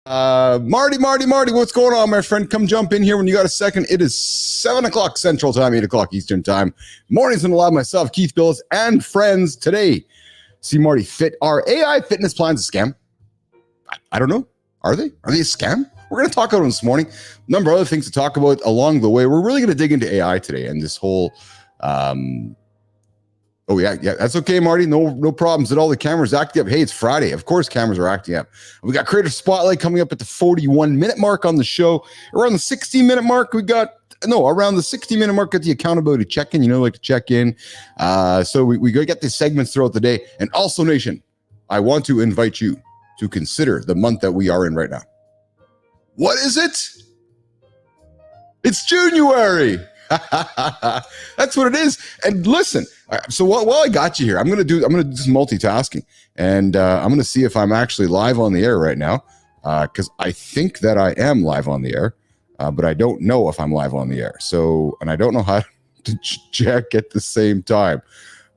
Marty, what's going on, my friend? Come jump in here when you got a second. It is 7 o'clock Central Time, 8 o'clock Eastern Time. Mornings in the lab, myself, Keith Bilous, and friends. Today, see Marty fit. Are AI fitness plans a scam? I don't know. Are they? Are they a scam? We're going to talk about them this morning. A number of other things to talk about along the way. We're really going to dig into AI today and this whole... Oh, yeah, that's okay, Marty. No problems at all. The camera's acting up. Hey, it's Friday. Of course, cameras are acting up. We got Creator Spotlight coming up at the 41-minute mark on the show. Around the 60-minute mark, around the 60-minute mark, got the accountability check-in. Like to check in. So we get these segments throughout the day. And also, Nation, I want to invite you to consider the month that we are in right now. What is it? It's January. That's what it is. And listen, so while I got you here, I'm gonna do some multitasking, and I'm gonna see if I'm actually live on the air right now, because I think that I am live on the air, but I don't know if I'm live on the air. So, and I don't know how to check at the same time.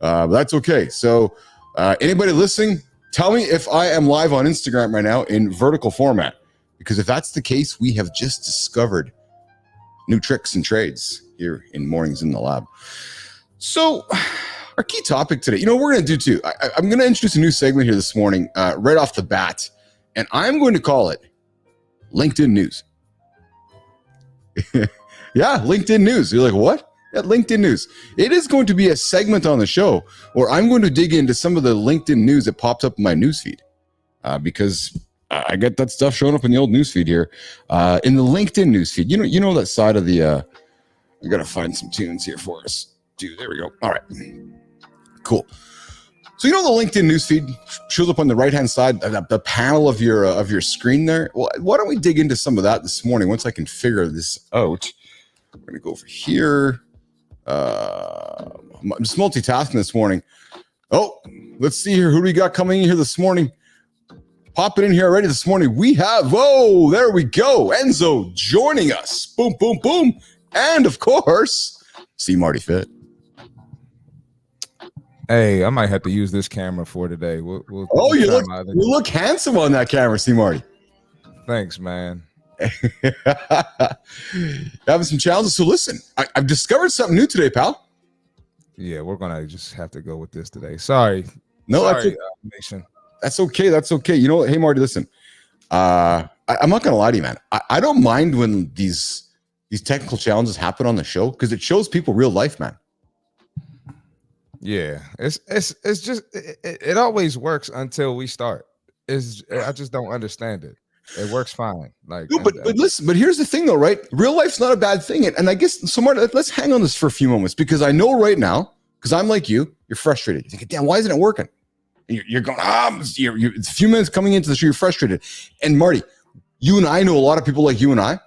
But that's okay. So, anybody listening, tell me if I am live on Instagram right now in vertical format, because if that's the case, we have just discovered new tricks and trades here in Mornings in the Lab. So our key topic today, what we're going to do too, I'm going to introduce a new segment here this morning, right off the bat, and I'm going to call it LinkedIn News. Yeah, LinkedIn News. You're like, what? Yeah, LinkedIn News. It is going to be a segment on the show where I'm going to dig into some of the LinkedIn news that pops up in my newsfeed, because I get that stuff showing up in the old newsfeed here, in the LinkedIn newsfeed. You know that side of the... I gotta find some tunes here for us. Dude, there we go. All right, cool. So the LinkedIn newsfeed shows up on the right-hand side, the panel of your screen there. Well, why don't we dig into some of that this morning? Once I can figure this out, I'm gonna go over here. I'm just multitasking this morning. Oh, let's see here. Who do we got coming in here this morning? Popping in here already this morning. We have, there we go. Enzo joining us. Boom, boom, boom. And of course, see Marty Fit. Hey, I might have to use this camera for today. You look handsome on that camera, see Marty. Thanks, man. Having some challenges. So listen, I've discovered something new today, pal. Yeah, we're gonna just have to go with this today. Sorry. Nation. That's okay. That's okay. You know what? Hey, Marty, listen. I'm not gonna lie to you, man. I don't mind when these technical challenges happen on the show, because it shows people real life, man. Yeah, it's just it always works until we start. I just don't understand it. It works fine. But listen. But here's the thing, though, right? Real life's not a bad thing, and I guess so. Marty, let's hang on this for a few moments, because I know right now, because I'm like you, you're frustrated. You're thinking, damn, why isn't it working? And you're going, it's a few minutes coming into the show, you're frustrated. And Marty, you and I know a lot of people like you and I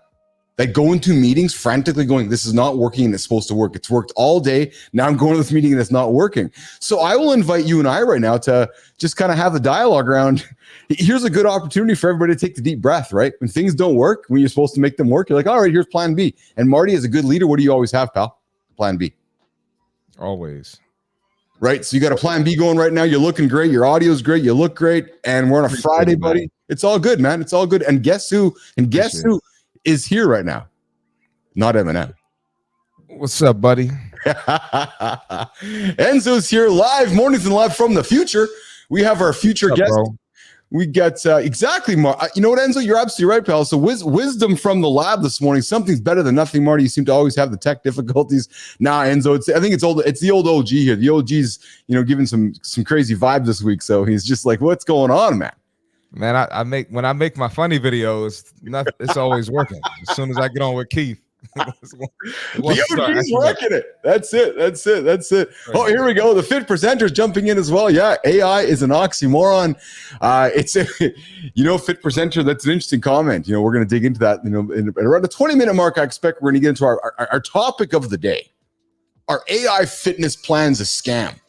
that go into meetings frantically going, this is not working and it's supposed to work. It's worked all day. Now I'm going to this meeting and it's not working. So I will invite you and I right now to just kind of have the dialogue around. Here's a good opportunity for everybody to take the deep breath, right? When things don't work, when you're supposed to make them work, you're like, all right, here's plan B. And Marty, as a good leader, what do you always have, pal? Plan B. Always. Right? So you got a plan B going right now. You're looking great. Your audio's great. You look great. And we're on a Friday, buddy. It's all good, man. It's all good. And guess who is here right now? Not Eminem. What's up, buddy? Enzo's here live, Mornings and Live from the future. We have our future guest. Bro? We got exactly, you know what, Enzo? You're absolutely right, pal. So wisdom from the lab this morning. Something's better than nothing, Marty. You seem to always have the tech difficulties. Nah, Enzo, I think it's old. It's the old OG here. The OG's, giving some crazy vibes this week. So he's just like, what's going on, man? Man, when I make my funny videos, it's always working. As soon as I get on with Keith, the OG's working it. That's it. Oh, here we go. The fit presenters jumping in as well. Yeah, AI is an oxymoron. It's fit presenter. That's an interesting comment. We're going to dig into that. In around the 20-minute mark, I expect we're going to get into our topic of the day. Are AI fitness plans a scam?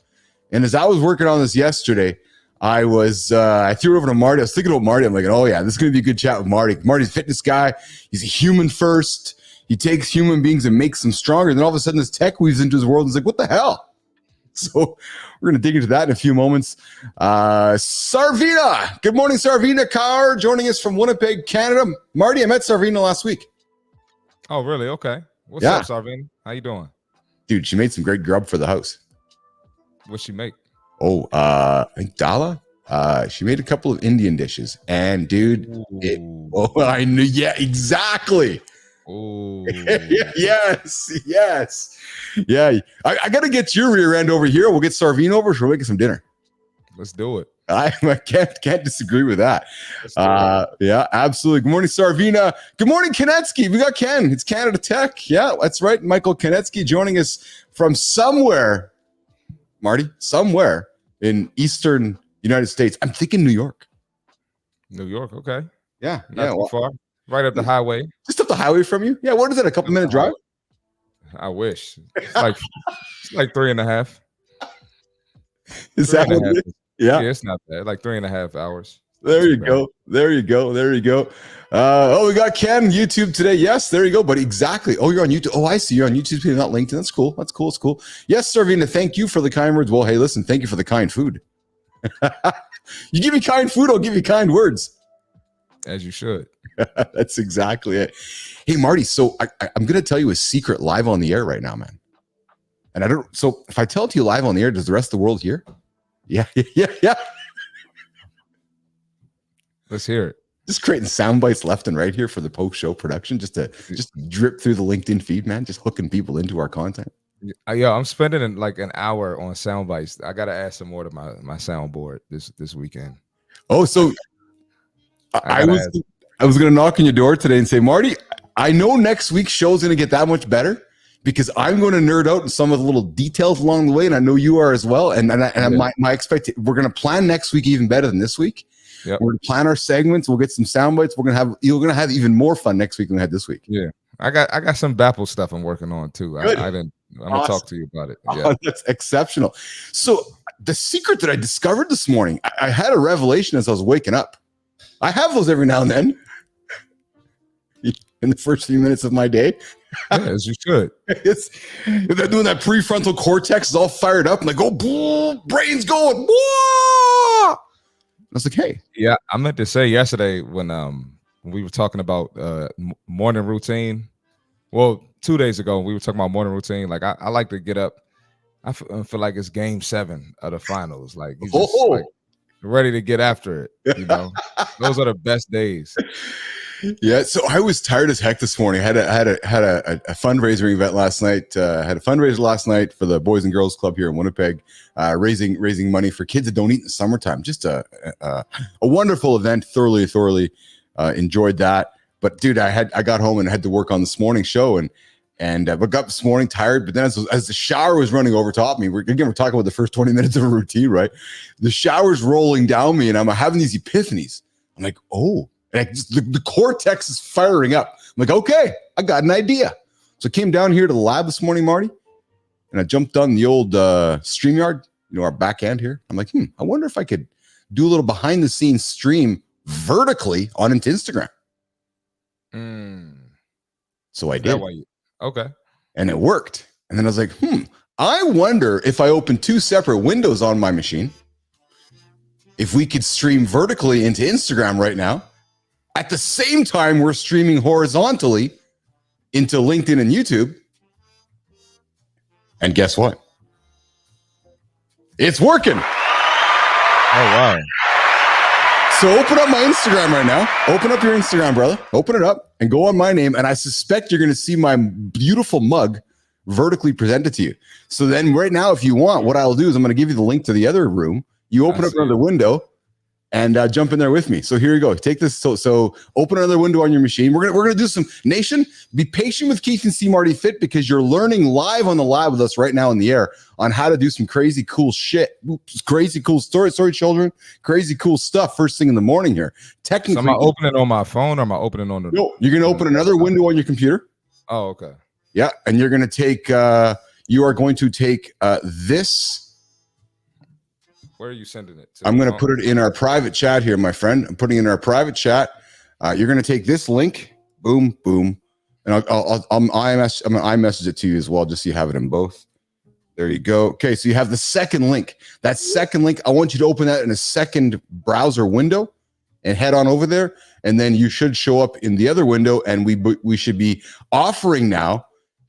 And as I was working on this yesterday, I threw it over to Marty. I was thinking about Marty. I'm like, oh yeah, this is going to be a good chat with Marty. Marty's a fitness guy. He's a human first. He takes human beings and makes them stronger. Then all of a sudden this tech weaves into his world and is like, what the hell? So we're going to dig into that in a few moments. Sarvina. Good morning, Sarvina Kaur, joining us from Winnipeg, Canada. Marty, I met Sarvina last week. Oh, really? Okay. What's up, Sarvina? How you doing? Dude, she made some great grub for the house. What'd she make? Oh, I think Dala. She made a couple of Indian dishes. And dude, I knew. Yeah, exactly. Oh, yes. Yeah, I got to get your rear end over here. We'll get Sarvina over. She'll make some dinner. Let's do it. I can't disagree with that. Yeah, absolutely. Good morning, Sarvina. Good morning, Konetsky. We got Ken. It's Canada Tech. Yeah, that's right. Michael Konetsky joining us from somewhere, Marty, somewhere in Eastern United States. I'm thinking New York. New York, okay. Yeah, Not too far. Right up the highway. Just up the highway from you? Yeah, what is it? A couple minute drive? I wish. It's like 3.5. Is that what it is? Yeah, it's not bad. Like 3.5 hours. There you go. We got Ken, YouTube today. Yes, there you go. But exactly. Oh, you're on YouTube. Oh, I see. You're on YouTube, not LinkedIn. That's cool. It's cool. Yes, Sarvina, thank you for the kind words. Well, hey, listen, thank you for the kind food. You give me kind food, I'll give you kind words. As you should. That's exactly it. Hey, Marty, so I'm going to tell you a secret live on the air right now, man. And so if I tell it to you live on the air, does the rest of the world hear? Yeah. Let's hear it. Just creating sound bites left and right here for the post-show production, just drip through the LinkedIn feed, man. Just hooking people into our content. Yeah, I'm spending like an hour on sound bites. I got to add some more to my soundboard this weekend. Oh, so I was going to knock on your door today and say, Marty, I know next week's show is going to get that much better because I'm going to nerd out in some of the little details along the way, and I know you are as well. And my expectation, we're going to plan next week even better than this week. Yep. We're going to plan our segments. We'll get some sound bites. You're going to have even more fun next week than we had this week. Yeah, I got some BAPL stuff I'm working on too. I'm going to talk to you about it. Yeah. Oh, that's exceptional. So the secret that I discovered this morning, I had a revelation as I was waking up. I have those every now and then in the first few minutes of my day. Yeah, as you should. They're doing that prefrontal cortex is all fired up and like, oh, brain's going. Whoa! I was like, hey. Yeah, I meant to say yesterday when we were talking about morning routine. Well, 2 days ago, we were talking about morning routine. Like I like to get up. I feel like it's game 7 of the finals. Like he's just like ready to get after it. You know, those are the best days. Yeah. So I was tired as heck this morning. I had a fundraising event last night. Had a fundraiser last night for the Boys and Girls Club here in Winnipeg, raising money for kids that don't eat in the summertime. Just a wonderful event. Thoroughly enjoyed that. But dude, I got home and had to work on this morning show and I got up this morning tired. But then as the shower was running over top me, we're talking about the first 20 minutes of a routine, right? The shower's rolling down me and I'm having these epiphanies. I'm like, oh, and the cortex is firing up. I'm like, okay, I got an idea. So I came down here to the lab this morning, Marty, and I jumped on the old StreamYard, our back end here. I'm like, I wonder if I could do a little behind the scenes stream vertically on into Instagram. So I did. Okay. And it worked. And then I was like, I wonder if I open 2 separate windows on my machine, if we could stream vertically into Instagram right now. At the same time, we're streaming horizontally into LinkedIn and YouTube. And guess what? It's working. Oh, wow. So open up my Instagram right now. Open up your Instagram, brother. Open it up and go on my name. And I suspect you're going to see my beautiful mug vertically presented to you. So then right now, if you want, what I'll do is I'm going to give you the link to the other room. You open up another window and jump in there with me. So here you go. Take this. So open another window on your machine. We're gonna do some nation. Be patient with Keith and C Marty Fit because you're learning live on the lab with us right now in the air on how to do some crazy cool shit. Crazy cool story, children. Crazy cool stuff first thing in the morning here. Technically, so am I opening on my phone or am I opening on the? No, you're gonna open another window on your computer. Oh, okay. Yeah, and you're gonna take. You are going to take this. Where are you sending it to? I'm going to put it in our private chat here, my friend. I'm putting it in our private chat. You're going to take this link, boom, and I'm going to iMessage it to you as well, just so you have it in both. There you go. Okay, so you have the second link. That second link, I want you to open that in a second browser window and head on over there. And then you should show up in the other window, and we should be offering now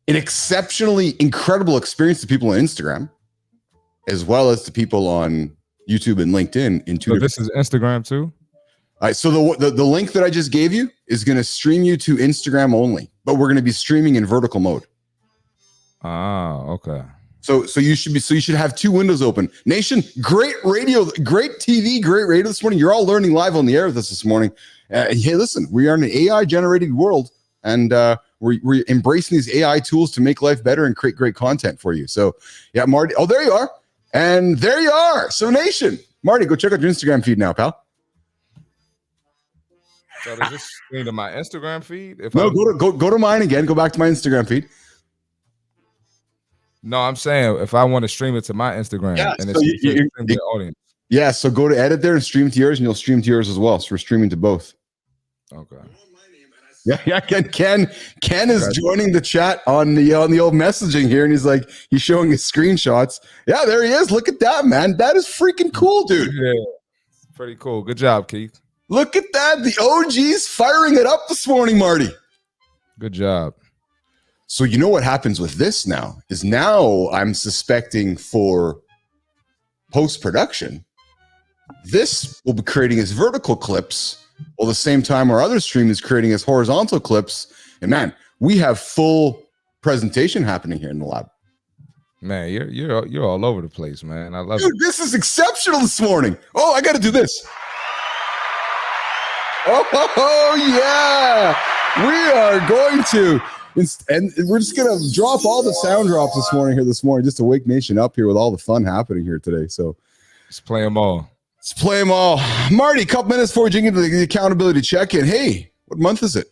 an exceptionally incredible experience to people on Instagram, as well as to people on YouTube and LinkedIn. So this is Instagram too? All right, so the link that I just gave you is going to stream you to Instagram only, but we're going to be streaming in vertical mode. Ah, okay. So you should have two windows open. Nation, great radio, great TV, great radio this morning. You're all learning live on the air with us this morning. Hey, listen, we are in an AI generated world, and we're embracing these AI tools to make life better and create great content for you. So yeah, Marty. Oh, there you are, and there you are. So Nation, Marty, go check out your Instagram feed now, pal. So does this stream to my Instagram feed? Go to mine again. Go back to my Instagram feed. No, I'm saying if I want to stream it to my Instagram, and so it's stream to the audience. Yeah, so go to edit there and stream to yours, and you'll stream to yours as well. So we're streaming to both. Okay. Yeah. Ken is joining the chat on the old messaging here, and he's showing his screenshots. Yeah, there he is. Look at that, man. That is freaking cool, dude. Yeah, pretty cool. Good job, Keith. Look at that. The OG's firing it up this morning, Marty. Good job. So you know what happens with this now is now I'm suspecting for post-production, this will be creating as vertical clips while the same time our other stream is creating as horizontal clips. And man, we have full presentation happening here in the lab. Man, you're all over the place, man. I love it. Dude, this is exceptional this morning. Oh, I got to do this. Oh, yeah. We are going to... And we're just going to drop all the sound drops this morning, just to wake Nation up here with all the fun happening here today. So let's play them all. Marty, a couple minutes before we get into the accountability check-in. Hey, what month is it?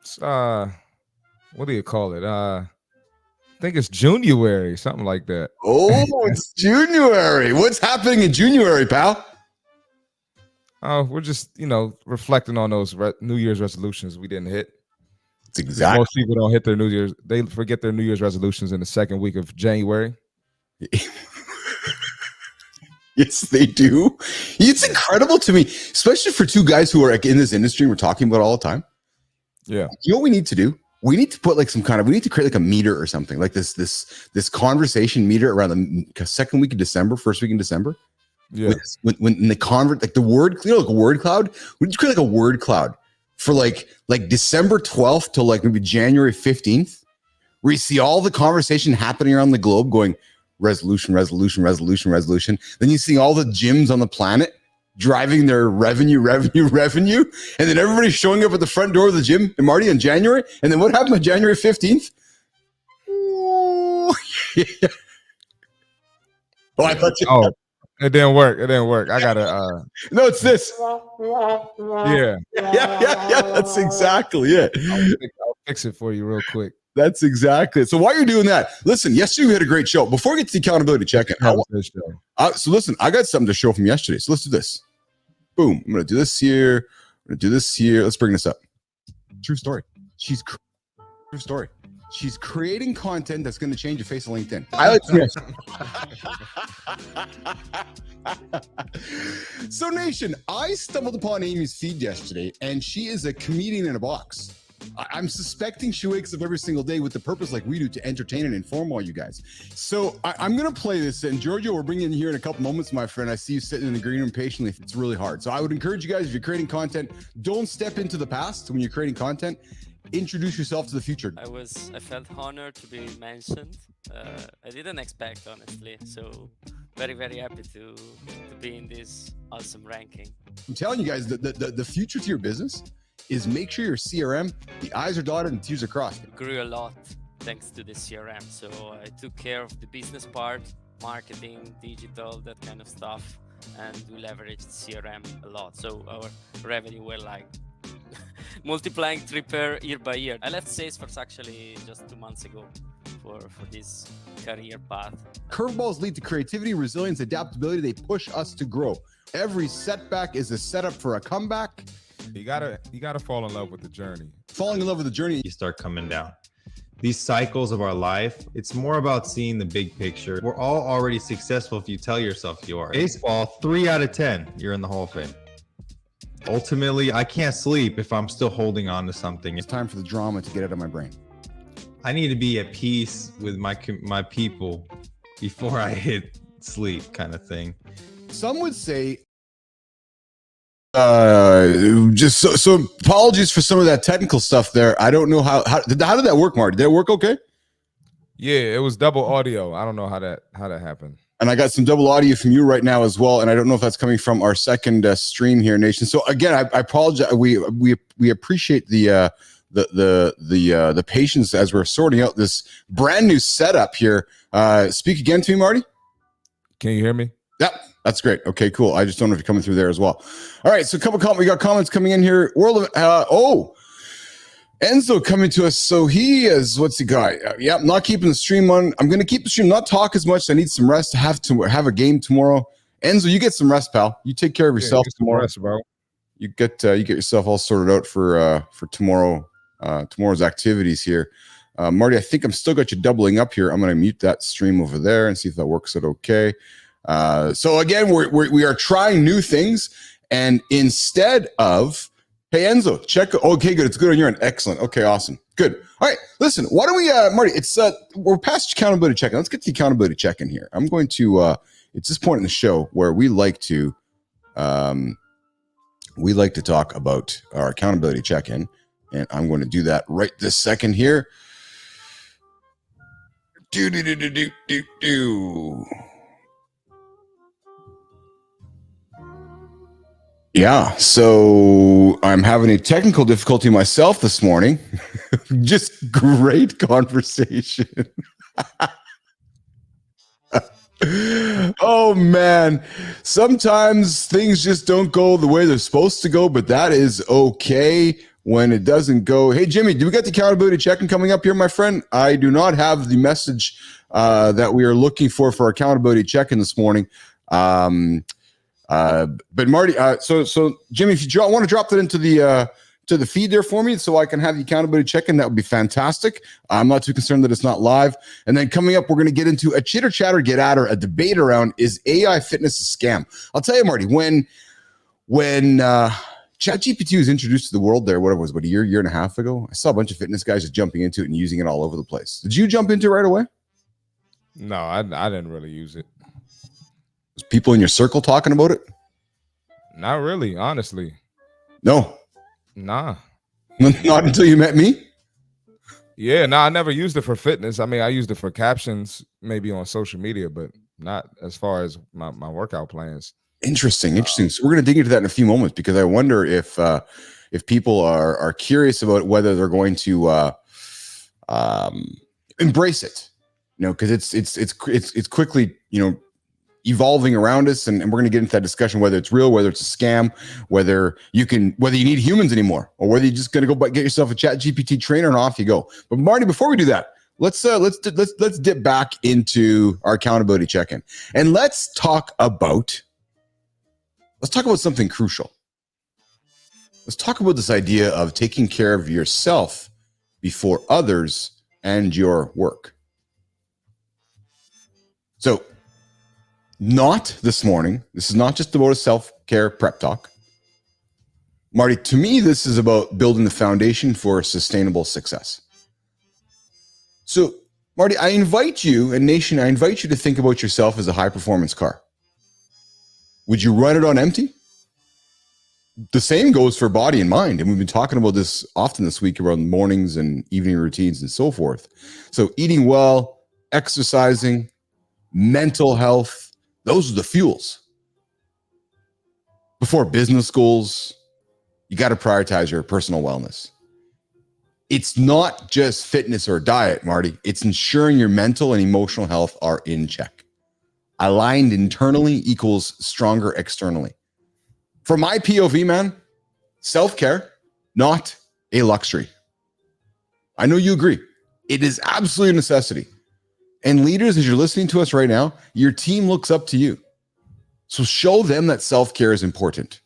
It's, what do you call it? I think it's January, something like that. Oh, it's January. What's happening in January, pal? We're just, reflecting on those New Year's resolutions we didn't hit. Exactly. Most people don't hit their New Year's. They forget their New Year's resolutions in the second week of January. Yes, they do. It's incredible to me, especially for two guys who are in this industry. We're talking about all the time. Yeah. You know what we need to do? We need to put we need to create a meter or something like this conversation meter around the second week of December, first week in December. Yeah. When the word, like a word cloud, we need to create a word cloud for like December 12th to maybe January 15th, where you see all the conversation happening around the globe going resolution. Then you see all the gyms on the planet driving their revenue. And then everybody's showing up at the front door of the gym and Marty in January. And then what happened on January 15th? Oh, yeah. Oh, I thought you. Oh. It didn't work. I gotta. No, it's this. Yeah. That's exactly it. I'll fix it for you real quick. That's exactly it. So while you're doing that, listen. Yesterday we had a great show. Before we get to the accountability check-in, so listen, I got something to show from yesterday. So let's do this. Boom. I'm gonna do this here. Let's bring this up. True story. True story. She's creating content that's going to change the face of LinkedIn. I like this. So, Nation, I stumbled upon Amy's feed yesterday, and she is a comedian in a box. I'm suspecting she wakes up every single day with the purpose like we do to entertain and inform all you guys. So I'm going to play this. And Giorgio, we're bringing you here in a couple moments, my friend. I see you sitting in the green room patiently. It's really hard. So I would encourage you guys, if you're creating content, don't step into the past when you're creating content. Introduce yourself to the future. I felt honored to be mentioned. I didn't expect, honestly. So very, very happy to be in this awesome ranking. I'm telling you guys, the future to your business is make sure your CRM, the I's are dotted and the T's are crossed. It grew a lot thanks to the CRM. So I took care of the business part, marketing, digital, that kind of stuff. And we leveraged CRM a lot. So our revenue were multiplying triple year by year. I left Salesforce actually just 2 months ago for this career path. Curveballs lead to creativity, resilience, adaptability. They push us to grow. Every setback is a setup for a comeback. You gotta fall in love with the journey. Falling in love with the journey. You start coming down. these cycles of our life, it's more about seeing the big picture. We're all already successful if you tell yourself you are. Baseball, 3 out of 10, you're in the Hall of Fame. Ultimately, I can't sleep if I'm still holding on to something. It's time for the drama to get out of my brain. I need to be at peace with my people before I hit sleep, kind of thing. Some would say, just so apologies for some of that technical stuff there. I don't know how did that work, Marty? Did it work okay? Yeah, it was double audio. I don't know how that happened. And I got some double audio from you right now as well. And I don't know if that's coming from our second stream here, Nation. So again, I apologize. We appreciate the patience as we're sorting out this brand new setup here. Speak again to me, Marty. Can you hear me? Yep, that's great. Okay, cool. I just don't know if you're coming through there as well. All right, so we got comments coming in here. World of Enzo coming to us. So he is, what's the guy? Yeah, not keeping the stream on. I'm going to keep the stream, not talk as much. I need some rest to have a game tomorrow. Enzo, you get some rest, pal. You take care of yourself tomorrow. Rest, bro. You get yourself all sorted out for tomorrow, tomorrow's activities here. Marty, I think I'm still got you doubling up here. I'm going to mute that stream over there and see if that works out okay. So again, we are trying new things, and instead of, hey Enzo, check. Okay, good. It's good on your end. Excellent. Okay, awesome. Good. All right. Listen, why don't we, Marty? It's we're past accountability check-in. Let's get the accountability check-in here. I'm going to. It's this point in the show where we like to talk about our accountability check-in, and I'm going to do that right this second here. Yeah, so I'm having a technical difficulty myself this morning. Just great conversation. Oh man, sometimes things just don't go the way they're supposed to go, but that is okay when it doesn't go. Hey Jimmy, do we got the accountability check-in coming up here, my friend? I do not have the message that we are looking for accountability check-in this morning. But Marty, so Jimmy, if you want to drop that into the feed there for me, so I can have the accountability check-in, that would be fantastic. I'm not too concerned that it's not live. And then coming up, we're going to get into a chitter chatter, get at, or a debate around, is AI fitness a scam? I'll tell you, Marty, when ChatGPT was introduced to the world there, whatever it was, about a year and a half ago, I saw a bunch of fitness guys just jumping into it and using it all over the place. Did you jump into it right away? No, I didn't really use it. Was people in your circle talking about it? Not really, honestly. No. Nah. Not until you met me? Yeah, no, I never used it for fitness. I mean, I used it for captions, maybe on social media, but not as far as my workout plans. Interesting. So we're going to dig into that in a few moments, because I wonder if people are curious about whether they're going to embrace it, because it's quickly, evolving around us, and we're going to get into that discussion, whether it's real, whether it's a scam, whether you need humans anymore, or whether you're just going to go get yourself a ChatGPT trainer and off you go. But Marty, before we do that, let's dip back into our accountability check-in, and let's talk about something crucial. Let's talk about this idea of taking care of yourself before others and your work. So, not this morning. This is not just about a self-care prep talk. Marty, to me, this is about building the foundation for sustainable success. So, Marty, I invite you, and Nation, I invite you to think about yourself as a high-performance car. Would you run it on empty? The same goes for body and mind. And we've been talking about this often this week around mornings and evening routines and so forth. So eating well, exercising, mental health, those are the fuels. Before business goals, you got to prioritize your personal wellness. It's not just fitness or diet, Marty. It's ensuring your mental and emotional health are in check. Aligned internally equals stronger externally. From my POV, man, self-care, not a luxury. I know you agree. It is absolutely a necessity. And leaders, as you're listening to us right now, your team looks up to you. So show them that self-care is important.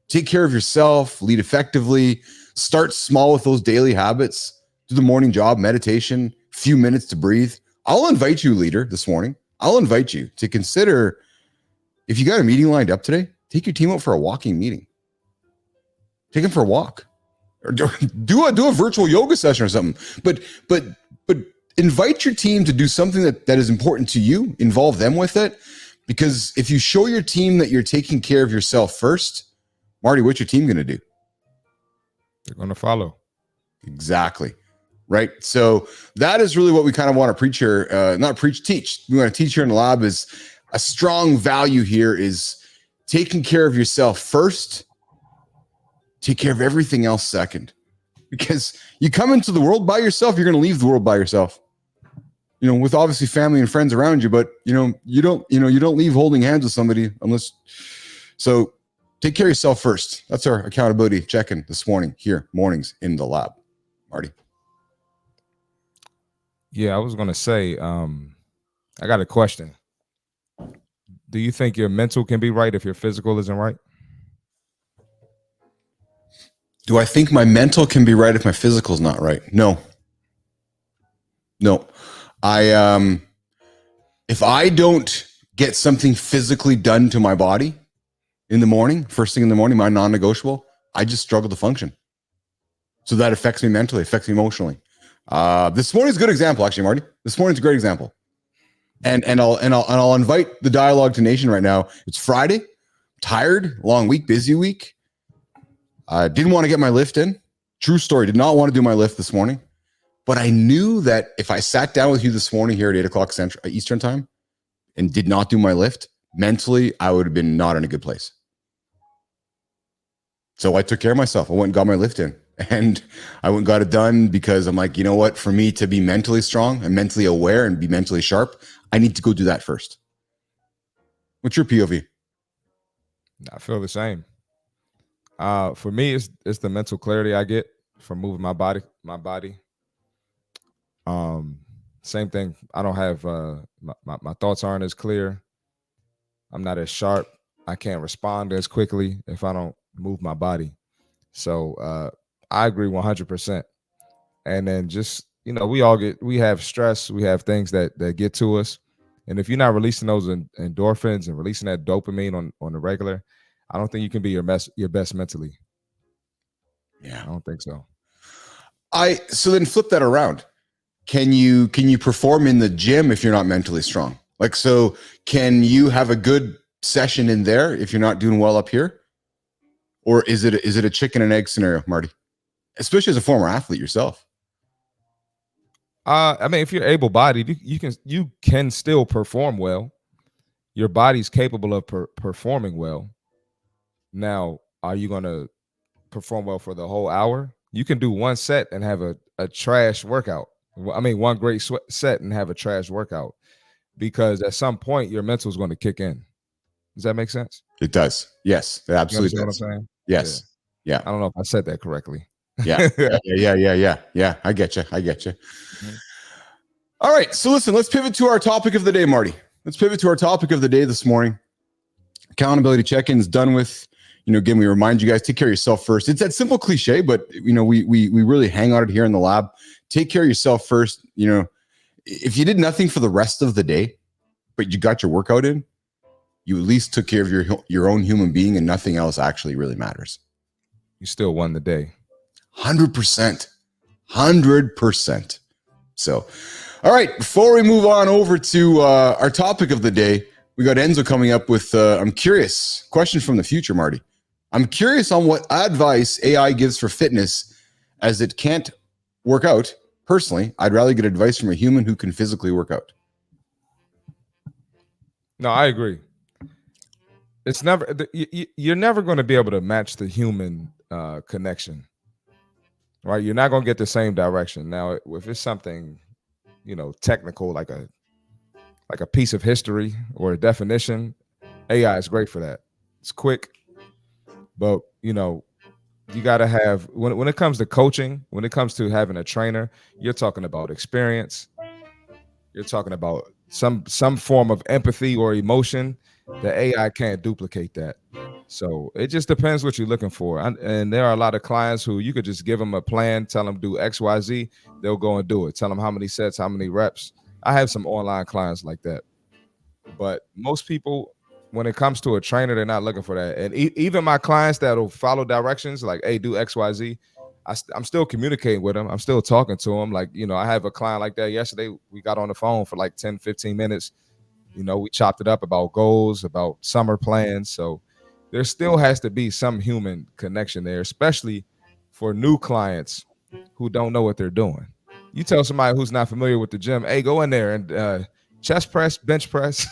Take care of yourself, lead effectively, start small with those daily habits. Do the morning job, meditation, few minutes to breathe, I'll invite you, leader, this morning. I'll invite you to consider, if you got a meeting lined up today, take your team out for a walking meeting. Take them for a walk, or do a virtual yoga session or something. But invite your team to do something that is important to you. Involve them with it, because if you show your team that you're taking care of yourself first, Marty, what's your team going to do? They're going to follow. Exactly. Right. So that is really what we kind of want to preach here. Not preach, teach. We want to teach here in the lab is a strong value here is taking care of yourself first. Take care of everything else second, because you come into the world by yourself. You're going to leave the world by yourself, with obviously family and friends around you, but you don't leave holding hands with somebody unless, so take care of yourself first. That's our accountability check-in this morning here, mornings in the lab. Marty. Yeah, I was going to say, I got a question. Do you think your mental can be right if your physical isn't right? Do I think my mental can be right if my physical is not right? No. If I don't get something physically done to my body in the morning, first thing in the morning, my non-negotiable, I just struggle to function. So that affects me mentally, affects me emotionally. This morning's a good example, actually, Marty. This morning's a great example. And I'll invite the dialogue to nation right now. It's Friday, tired, long week, busy week. I didn't want to get my lift in. True story. Did not want to do my lift this morning, but I knew that if I sat down with you this morning here at 8 o'clock Central Eastern time and did not do my lift, mentally, I would have been not in a good place. So I took care of myself. I went and got my lift in, and I went and got it done because I'm like, you know what? For me to be mentally strong and mentally aware and be mentally sharp, I need to go do that first. What's your POV? I feel the same. For me, it's the mental clarity I get from moving my body. Same thing. I don't have my thoughts aren't as clear. I'm not as sharp. I can't respond as quickly if I don't move my body. So I agree 100%. And then just, we have stress, we have things that get to us. And if you're not releasing those endorphins and releasing that dopamine on the regular, I don't think you can be your best mentally. Yeah, I don't think so. So then flip that around. Can you perform in the gym if you're not mentally strong? Like, so can you have a good session in there if you're not doing well up here? Or is it a chicken and egg scenario, Marty? Especially as a former athlete yourself. I mean, if you're able-bodied, you can still perform well. Your body's capable of performing well. Now, are you going to perform well for the whole hour? You can do one set and have a trash workout. I mean, one great set and have a trash workout, because at some point your mental is going to kick in. Does that make sense? It does. Yes, it absolutely does. What I'm saying? Yes. Yeah. I don't know if I said that correctly. Yeah. Yeah. I get you. Mm-hmm. All right. So listen, let's pivot to our topic of the day, Marty. Let's pivot to our topic of the day this morning. Accountability check-ins done with. Again, we remind you guys, take care of yourself first. It's that simple cliche, but we really hang on it here in the lab. Take care of yourself first. If you did nothing for the rest of the day, but you got your workout in, you at least took care of your own human being, and nothing else actually really matters. You still won the day. 100%. 100%. So, all right, before we move on over to our topic of the day, we got Enzo coming up with, I'm curious, question from the future, Marty. I'm curious on what advice AI gives for fitness, as it can't work out. Personally, I'd rather get advice from a human who can physically work out. No, I agree. It's never, you're never going to be able to match the human connection, right? You're not going to get the same direction. Now, if it's something, technical, like a piece of history or a definition, AI is great for that. It's quick, but you got to have, when it comes to coaching, when it comes to having a trainer, you're talking about experience. You're talking about some form of empathy or emotion. The AI can't duplicate that. So it just depends what you're looking for. And there are a lot of clients who you could just give them a plan, tell them do X, Y, Z, they'll go and do it. Tell them how many sets, how many reps. I have some online clients like that. But most people, when it comes to a trainer, they're not looking for that. And even my clients that'll follow directions, like, hey, do X, Y, Z, I'm still communicating with them. I'm still talking to them. Like, I have a client like that yesterday. We got on the phone for like 10, 15 minutes. We chopped it up about goals, about summer plans. So there still has to be some human connection there, especially for new clients who don't know what they're doing. You tell somebody who's not familiar with the gym, hey, go in there and chest press, bench press,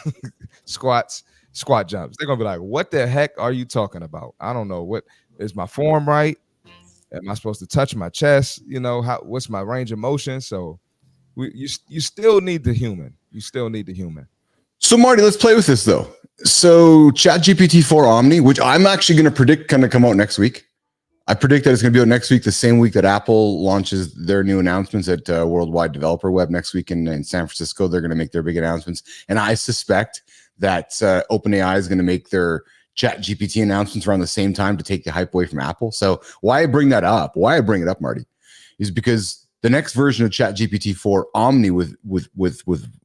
squats, squat jumps. They're going to be like, what the heck are you talking about? I don't know. What is my form right? Am I supposed to touch my chest? What's my range of motion? So you still need the human. You still need the human. So Marty, let's play with this though. So ChatGPT 4 Omni, which I'm actually going to predict going to come out next week. I predict that it's going to be out next week, the same week that Apple launches their new announcements at Worldwide Developer Web next week in San Francisco. They're going to make their big announcements. And I suspect that OpenAI is going to make their ChatGPT announcements around the same time to take the hype away from Apple. So why I bring that up, Marty, is because the next version of ChatGPT 4 Omni with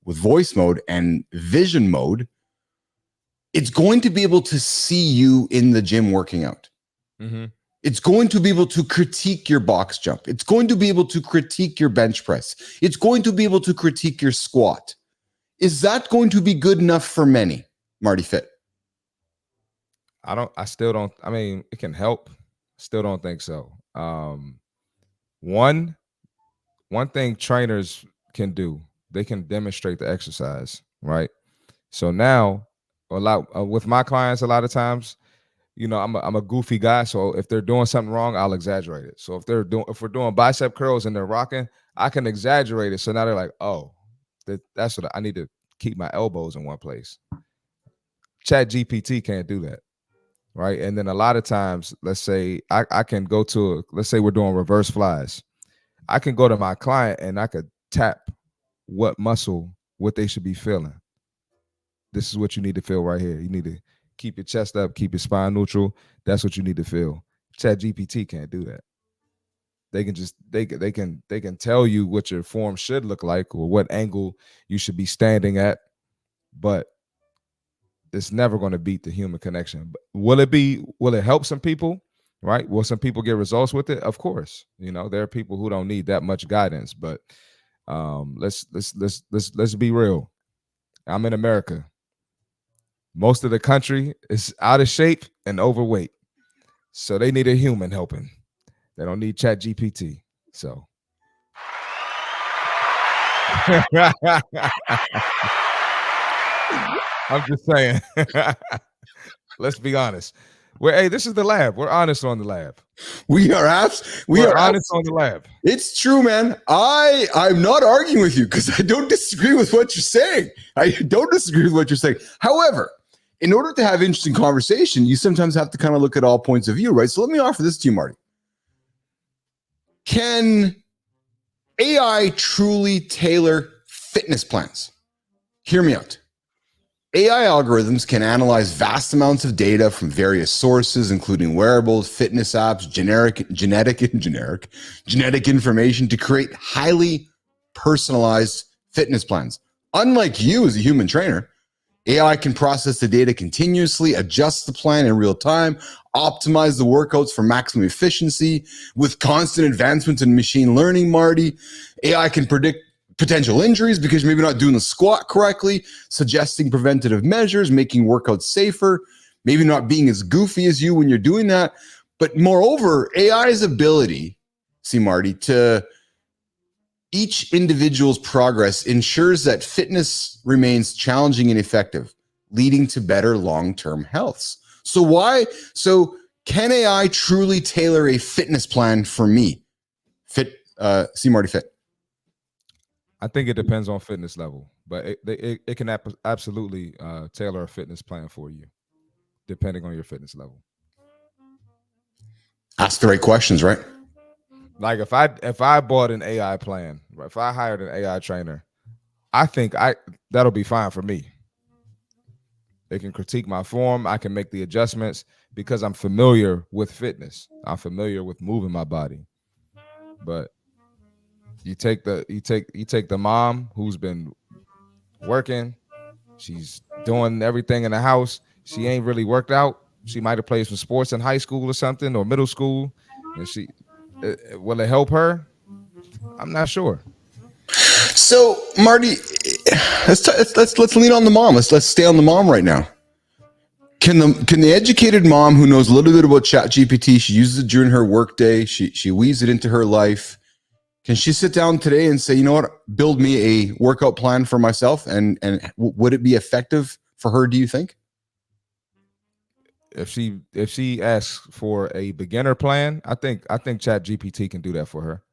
voice mode and vision mode, it's going to be able to see you in the gym working out. Mm-hmm. It's going to be able to critique your box jump. It's going to be able to critique your bench press. It's going to be able to critique your squat. Is that going to be good enough for many, Marty Fit? I still don't. I mean, it can help. Still don't think so. One thing trainers can do, they can demonstrate the exercise, right? So now, with my clients, a lot of times, I'm a goofy guy. So if they're doing something wrong, I'll exaggerate it. So if we're doing bicep curls and they're rocking, I can exaggerate it. So now they're like, oh, that's what I need to keep my elbows in one place. Chat GPT can't do that. Right. And then a lot of times, let's say I can go to, let's say we're doing reverse flies. I can go to my client and I could tap what they should be feeling. This is what you need to feel right here. You need to keep your chest up, keep your spine neutral. That's what you need to feel. Chat GPT can't do that. They can tell you what your form should look like or what angle you should be standing at, but it's never going to beat the human connection. But will it help some people? Right? Will some people get results with it? Of course. There are people who don't need that much guidance, but let's be real. I'm in America. Most of the country is out of shape and overweight. So they need a human helping. They don't need Chat GPT. So I'm just saying. Let's be honest. This is the lab. We're honest on the lab. We are honest on the lab. It's true, man. I'm not arguing with you because I don't disagree with what you're saying. However, in order to have interesting conversation, you sometimes have to kind of look at all points of view, right? So let me offer this to you, Marty. Can AI truly tailor fitness plans? Hear me out. AI algorithms can analyze vast amounts of data from various sources, including wearables, fitness apps, genetic information to create highly personalized fitness plans. Unlike you as a human trainer, AI can process the data continuously, adjust the plan in real time, optimize the workouts for maximum efficiency. With constant advancements in machine learning, Marty, AI can predict potential injuries because you're maybe not doing the squat correctly, suggesting preventative measures, making workouts safer, maybe not being as goofy as you when you're doing that. But moreover, AI's ability, Marty, to each individual's progress ensures that fitness remains challenging and effective, leading to better long-term health. So can AI truly tailor a fitness plan for me? Marty Fit. I think it depends on fitness level, but it can absolutely tailor a fitness plan for you, depending on your fitness level. Ask the right questions, right? Like if I bought an AI plan, if I hired an AI trainer, I think that'll be fine for me. It can critique my form. I can make the adjustments because I'm familiar with fitness. I'm familiar with moving my body. But you take the mom who's been working, she's doing everything in the house. She ain't really worked out. She might have played some sports in high school or something, or middle school, and will it help her? I'm not sure. So, Marty, let's lean on the mom. Let's stay on the mom right now. Can the educated mom who knows a little bit about ChatGPT, she uses it during her workday, she weaves it into her life, can she sit down today and say, you know what, build me a workout plan for myself, and would it be effective for her, do you think? If she asks for a beginner plan, I think ChatGPT can do that for her.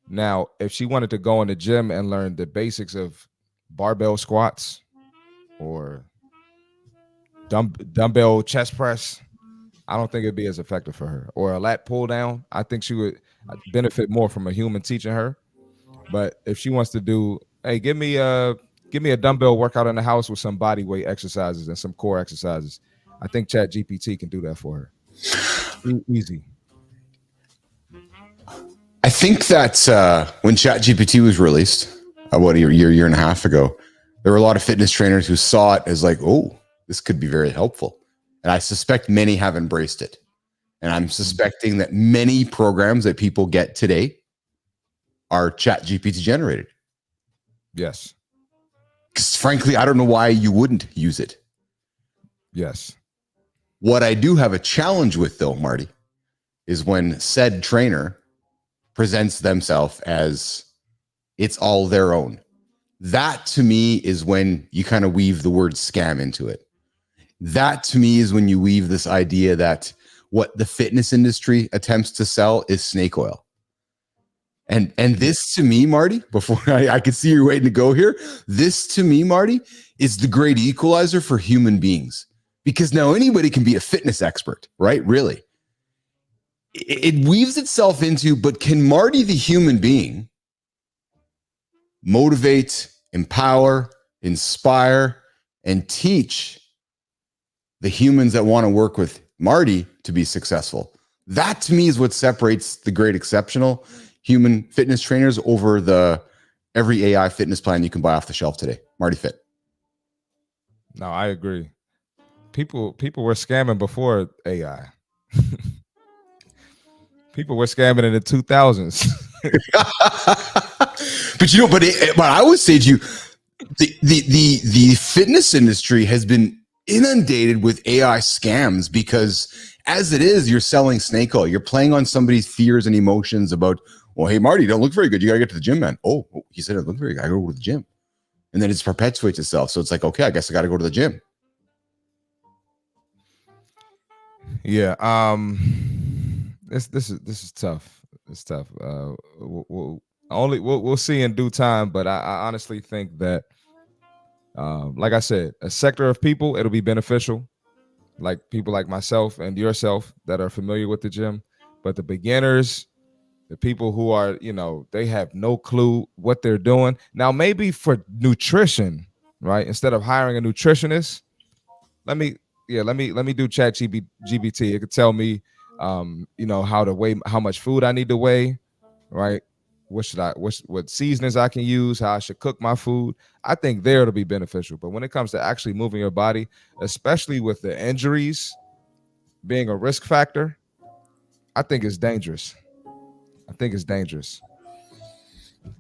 Now, if she wanted to go in the gym and learn the basics of barbell squats or dumbbell chest press, I don't think it'd be as effective for her. Or a lat pull down, I think she would benefit more from a human teaching her. But if she wants to do, hey, give me a dumbbell workout in the house with some body weight exercises and some core exercises, I think ChatGPT can do that for her. Easy. I think that when ChatGPT was released, about a year and a half ago, there were a lot of fitness trainers who saw it as like, oh, this could be very helpful. And I suspect many have embraced it. And I'm suspecting that many programs that people get today are ChatGPT generated. Yes. Because frankly, I don't know why you wouldn't use it. Yes. What I do have a challenge with, though, Marty, is when said trainer presents themselves as it's all their own. That to me is when you kind of weave the word scam into it. That to me is when you weave this idea that what the fitness industry attempts to sell is snake oil. And this to me, Marty, before I could see you waiting to go here, this to me, Marty, is the great equalizer for human beings. Because now anybody can be a fitness expert, right? Really. It weaves itself into, but can Marty, the human being, motivate, empower, inspire, and teach the humans that want to work with Marty to be successful? That to me is what separates the great exceptional human fitness trainers over the every AI fitness plan you can buy off the shelf today. Marty Fit. No, I agree. People were scamming before AI. People were scamming in the 2000s. but I would say to you, the fitness industry has been inundated with AI scams because as it is, you're selling snake oil. You're playing on somebody's fears and emotions about, well, hey, Marty, you don't look very good. You got to get to the gym, man. Oh, he said I look very good. I got to go to the gym. And then it perpetuates itself. So it's like, okay, I guess I got to go to the gym. Yeah. This is tough. It's tough. We'll see in due time, but I honestly think that, like I said, a sector of people, it'll be beneficial, like people like myself and yourself that are familiar with the gym. But the beginners, the people who are, they have no clue what they're doing. Now, maybe for nutrition, right? Instead of hiring a nutritionist, let me do ChatGPT. It could tell me, how to weigh, how much food I need to weigh, right? What seasonings I can use, how I should cook my food. I think there it'll be beneficial. But when it comes to actually moving your body, especially with the injuries being a risk factor, I think it's dangerous.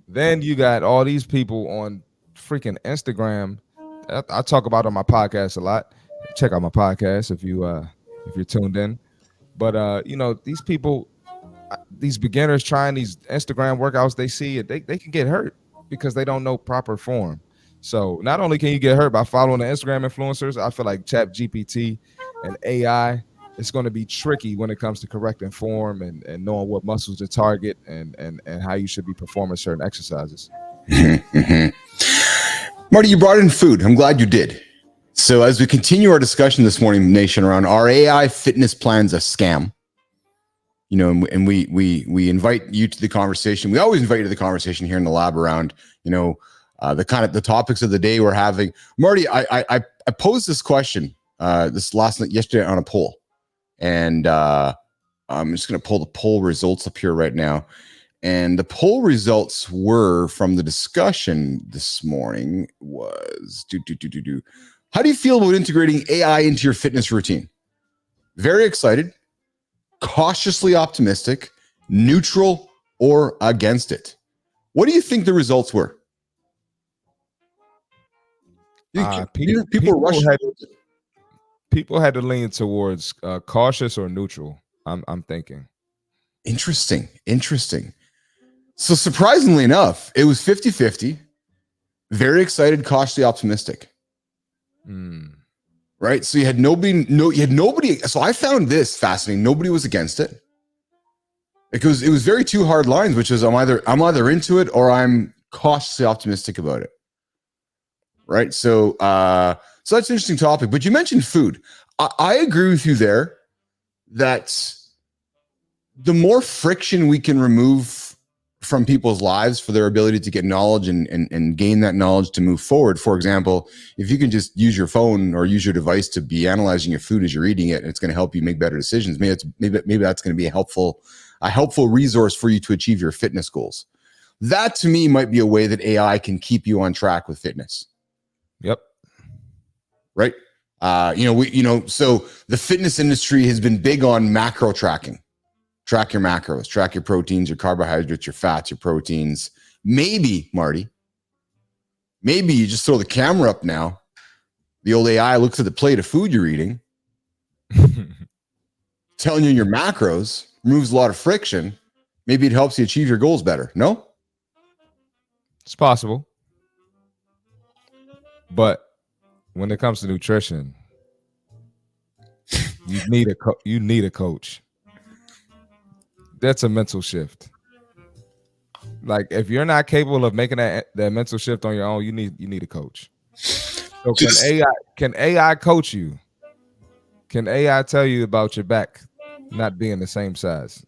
Then you got all these people on freaking Instagram. I talk about on my podcast a lot. Check out my podcast if you're tuned in. But these people, these beginners trying these Instagram workouts, they see it, they can get hurt because they don't know proper form. So not only can you get hurt by following the Instagram influencers, I feel like ChatGPT and AI, it's going to be tricky when it comes to correcting form and knowing what muscles to target and how you should be performing certain exercises. Marty, you brought in food. I'm glad you did. So as we continue our discussion this morning, Nation, around are AI fitness plans a scam? And we invite you to the conversation. We always invite you to the conversation here in the lab around, the topics of the day we're having. Marty, I I posed this question yesterday on a poll, and I'm just going to pull the poll results up here right now. And the poll results were from the discussion this morning was how do you feel about integrating AI into your fitness routine? Very excited, cautiously optimistic, neutral, or against it. What do you think the results were? People had to lean towards cautious or neutral. I'm thinking. Interesting. So surprisingly enough, it was 50-50. Very excited, cautiously optimistic. Right? So you had nobody. So I found this fascinating. Nobody was against it. It was very two hard lines, which is I'm either into it or I'm cautiously optimistic about it. Right? So so that's an interesting topic. But you mentioned food. I agree with you there that the more friction we can remove from people's lives for their ability to get knowledge and gain that knowledge to move forward. For example, if you can just use your phone or use your device to be analyzing your food as you're eating it, and it's going to help you make better decisions. Maybe that's going to be a helpful resource for you to achieve your fitness goals. That to me might be a way that AI can keep you on track with fitness. Yep. Right. So the fitness industry has been big on macro tracking. Track your macros, track your proteins, your carbohydrates, your fats, your proteins. Maybe, Marty, you just throw the camera up now. The old AI looks at the plate of food you're eating, telling you your macros, removes a lot of friction. Maybe it helps you achieve your goals better. No? It's possible. But when it comes to nutrition, you need a coach. That's a mental shift. Like if you're not capable of making that mental shift on your own, you need a coach. So can AI coach you? Can AI tell you about your back not being the same size?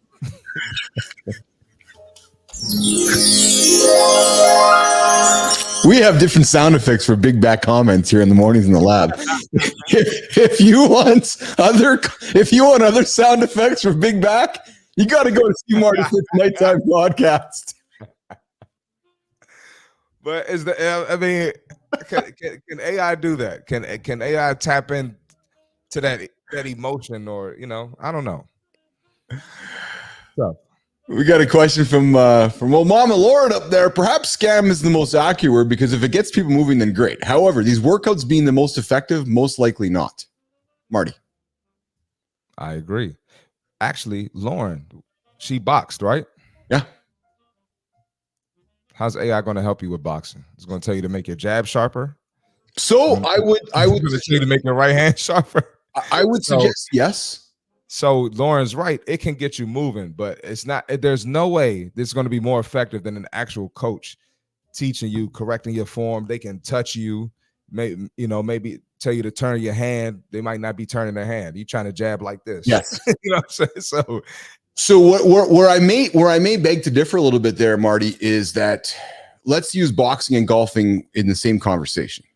We have different sound effects for big back comments here in the mornings in the lab. If you want other sound effects for big back, you got to go to see Marty Fitz Nighttime Podcast. But can AI do that? Can AI tap into that emotion, or I don't know. So we got a question from Mama Lauren up there. Perhaps scam is the most accurate because if it gets people moving, then great. However, these workouts being the most effective, most likely not. Marty. I agree. Actually, Lauren, she boxed, right? Yeah. How's AI going to help you with boxing? It's going to tell you to make your jab sharper. So I would tell you to make your right hand sharper. I would suggest yes. So Lauren's right. It can get you moving, but it's not. There's no way this is going to be more effective than an actual coach teaching you, correcting your form. They can touch you, maybe tell you to turn your hand. They might not be turning their hand. You're trying to jab like this. Yes. You know what I'm saying? So where I may beg to differ a little bit there, Marty, is that let's use boxing and golfing in the same conversation.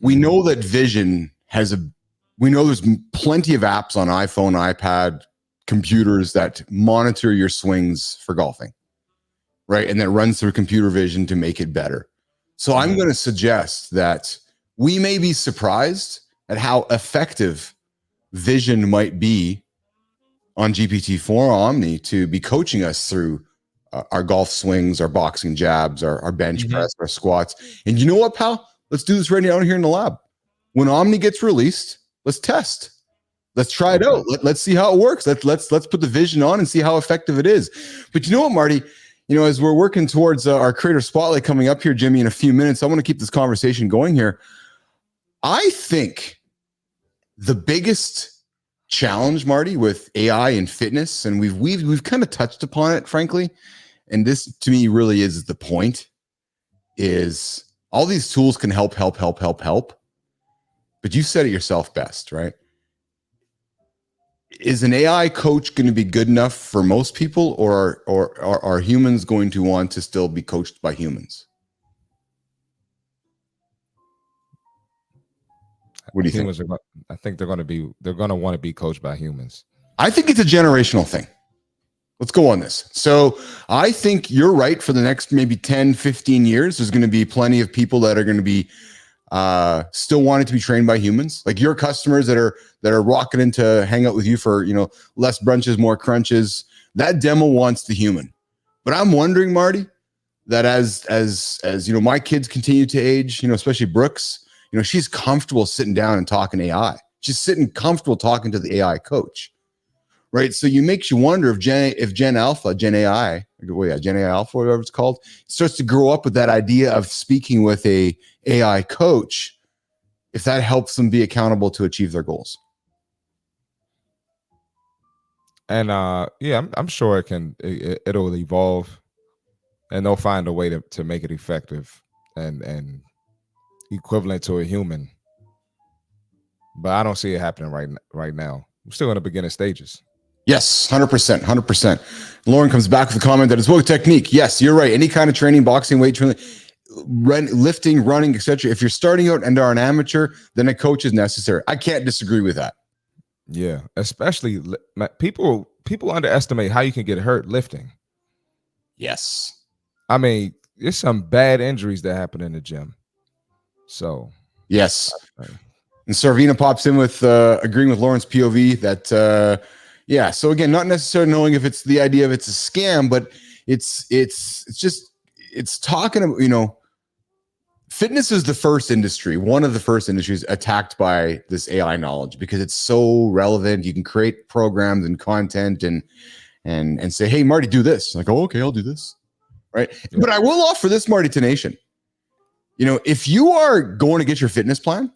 We know that vision we know there's plenty of apps on iPhone, iPad, computers that monitor your swings for golfing, right? And that runs through computer vision to make it better. So I'm going to suggest that we may be surprised at how effective vision might be on GPT-4 or Omni to be coaching us through our golf swings, our boxing jabs, our bench press, our squats. And you know what, pal? Let's do this right now here in the lab. When Omni gets released, let's test. Let's try it out. Let's see how it works. Let's put the vision on and see how effective it is. But you know what, Marty? As we're working towards our creator spotlight coming up here, Jimmy, in a few minutes, I want to keep this conversation going here. I think the biggest challenge, Marty, with AI and fitness, and we've kind of touched upon it, frankly, and this to me really is the point, is all these tools can help, but you said it yourself best, right? Is an AI coach going to be good enough for most people, or are humans going to want to still be coached by humans? What do you humans think? I think they're going to want to be coached by humans. I think it's a generational thing. Let's go on this. So I think you're right. For the next maybe 10, 15 years, there's going to be plenty of people that are going to be still wanting to be trained by humans, like your customers that are rocking in to hang out with you for, less brunches, more crunches. That demo wants the human. But I'm wondering, Marty, that as my kids continue to age, especially Brooks, she's comfortable sitting down and talking AI. She's sitting comfortable talking to the AI coach. Right. So makes you wonder if Gen AI, whatever it's called, starts to grow up with that idea of speaking with a AI coach, if that helps them be accountable to achieve their goals. And I'm sure it'll evolve, and they'll find a way to make it effective and equivalent to a human. But I don't see it happening right now. We're still in the beginning stages. Yes, 100%. Lauren comes back with a comment that it's both technique. Yes, you're right. Any kind of training, boxing, weight training, lifting, running, etc. If you're starting out and are an amateur, then a coach is necessary. I can't disagree with that. Yeah, especially people underestimate how you can get hurt lifting. Yes. I mean, there's some bad injuries that happen in the gym. So yes. And Sarvina pops in with agreeing with Lauren's POV that so again, not necessarily knowing if it's the idea of it's a scam, but it's talking about, fitness is one of the first industries attacked by this AI knowledge, because it's so relevant. You can create programs and content and say, hey, Marty, do this. Like, oh, okay, I'll do this. Right. Yeah. But I will offer this, Marty, to Nation. If you are going to get your fitness plan,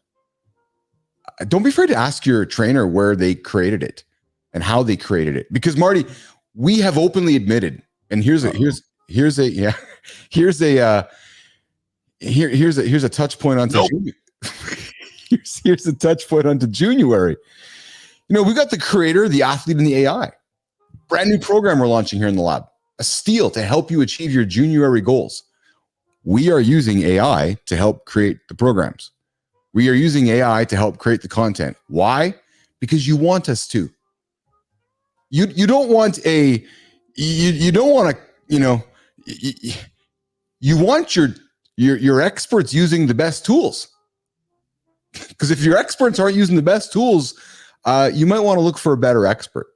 don't be afraid to ask your trainer where they created it and how they created it. Because Marty, we have openly admitted, and here's a touch point onto here's a touch point onto January. We got the creator, the athlete, and the AI. Brand new program we're launching here in the lab. A steal to help you achieve your January goals. We are using AI to help create the programs. We are using AI to help create the content. Why? Because you want us to. You don't want you want your experts using the best tools. Because if your experts aren't using the best tools, you might want to look for a better expert.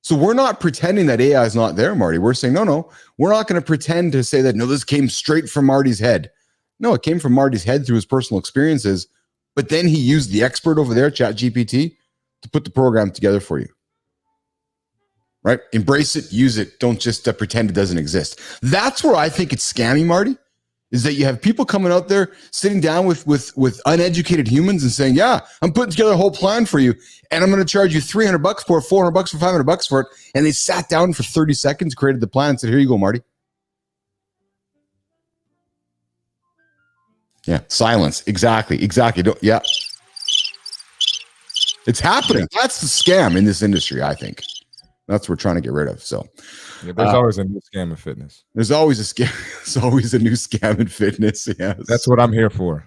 So we're not pretending that AI is not there, Marty. We're saying, no, we're not going to pretend to say that, no, this came straight from Marty's head. No, it came from Marty's head through his personal experiences, but then he used the expert over there, ChatGPT, to put the program together for you. Right? Embrace it, use it. Don't just pretend it doesn't exist. That's where I think it's scammy, Marty, is that you have people coming out there sitting down with uneducated humans and saying, yeah, I'm putting together a whole plan for you, and I'm going to charge you $300 for it, $400 for $500 for it. And they sat down for 30 seconds, created the plan, and said, here you go, Marty. Yeah, silence. Exactly. Yeah. It's happening. Yeah. That's the scam in this industry, I think. That's what we're trying to get rid of. So there's always a new scam in fitness. There's always a scam. There's always a new scam in fitness. Yes. That's what I'm here for.